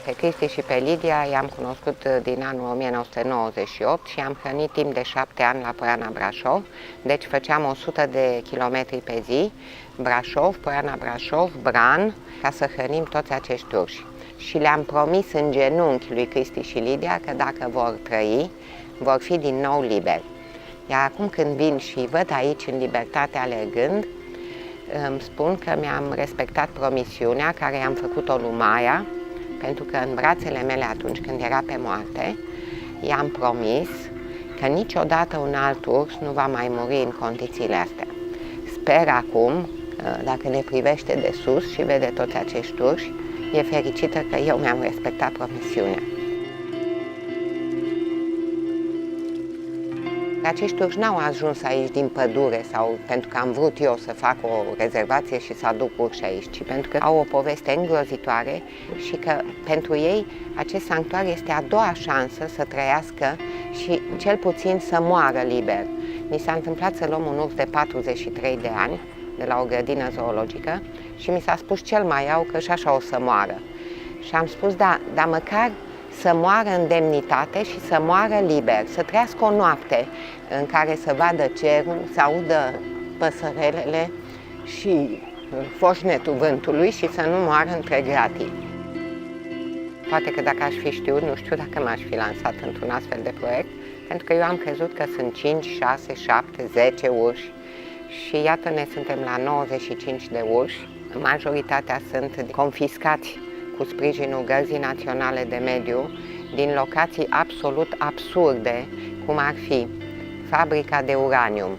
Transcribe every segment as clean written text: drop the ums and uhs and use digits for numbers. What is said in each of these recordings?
Pe Cristi și pe Lidia i-am cunoscut din anul 1998 și am hrănit timp de 7 ani la Poiana Brașov, deci făceam 100 de kilometri pe zi, Brașov, Poiana Brașov, Bran, ca să hrănim toți acești urși. Și le-am promis în genunchi lui Cristi și Lidia că dacă vor trăi, vor fi din nou liberi. Iar acum când vin și văd aici în libertate alergând, îmi spun că mi-am respectat promisiunea care i-am făcut-o lui Maia, pentru că în brațele mele atunci când era pe moarte, i-am promis că niciodată un alt urs nu va mai muri în condițiile astea. Sper acum, dacă ne privește de sus și vede toți acești urși, e fericită că eu mi-am respectat promisiunea. Acești urși n-au ajuns aici din pădure sau pentru că am vrut eu să fac o rezervație și să aduc urși aici, ci pentru că au o poveste îngrozitoare și că pentru ei acest sanctuar este a doua șansă să trăiască și cel puțin să moară liber. Mi s-a întâmplat să luăm un urs de 43 de ani de la o grădină zoologică și mi s-a spus cel mai iau că și așa o să moară. Și am spus da, dar măcar să moară în demnitate și să moară liber, să trăiască o noapte în care să vadă cerul, să audă păsărelele și foșnetul vântului și să nu moară între gratii. Poate că dacă aș fi știut, nu știu dacă m-aș fi lansat într-un astfel de proiect, pentru că eu am crezut că sunt 5, 6, 7, 10 urși și iată ne suntem la 95 de urși. Majoritatea sunt confiscați cu sprijinul Gărzii Naționale de Mediu, din locații absolut absurde, cum ar fi fabrica de uranium,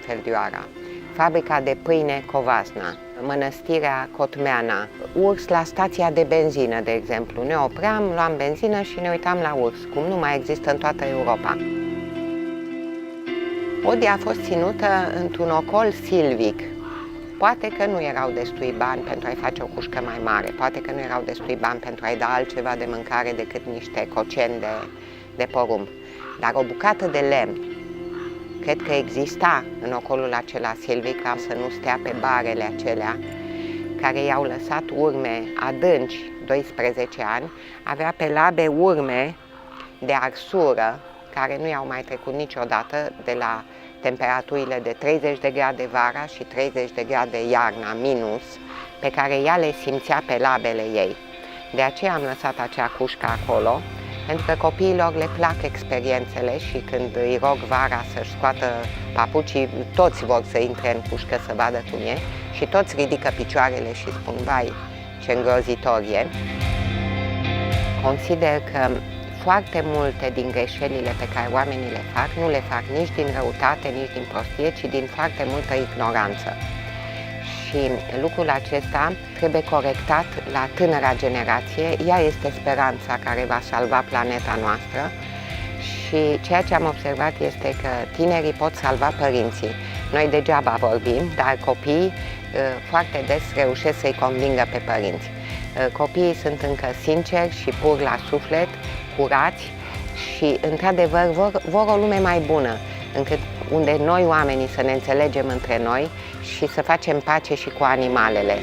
Feldioara, fabrica de pâine Covasna, mănăstirea Cotmeana, urs la stația de benzină, de exemplu. Ne opream, luam benzină și ne uitam la urs, cum nu mai există în toată Europa. Odia a fost ținută într-un ocol silvic. Poate că nu erau destui bani pentru a-i face o cușcă mai mare, poate că nu erau destui bani pentru a-i da altceva de mâncare decât niște coceni de porumb. Dar o bucată de lemn, cred că exista în ocolul acela silvic, ca să nu stea pe barele acelea, care i-au lăsat urme adânci, 12 ani, avea pe labe urme de arsură, care nu i-au mai trecut niciodată de la temperaturile de 30 de grade vara și 30 de grade iarna, minus, pe care ea le simțea pe labele ei. De aceea am lăsat acea cușcă acolo, pentru că copiilor le plac experiențele și când îi rog vara să-și scoată papucii, toți vor să intre în cușcă să vadă cum e și toți ridică picioarele și spun, vai, ce îngrozitor e. Consider că foarte multe din greșelile pe care oamenii le fac, nu le fac nici din răutate, nici din prostie, ci din foarte multă ignoranță. Și lucrul acesta trebuie corectat la tânăra generație. Ea este speranța care va salva planeta noastră și ceea ce am observat este că tinerii pot salva părinții. Noi degeaba vorbim, dar copiii foarte des reușesc să-i convingă pe părinți. Copiii sunt încă sinceri și pur la suflet, curați și, într-adevăr, vor o lume mai bună, unde noi, oamenii, să ne înțelegem între noi și să facem pace și cu animalele.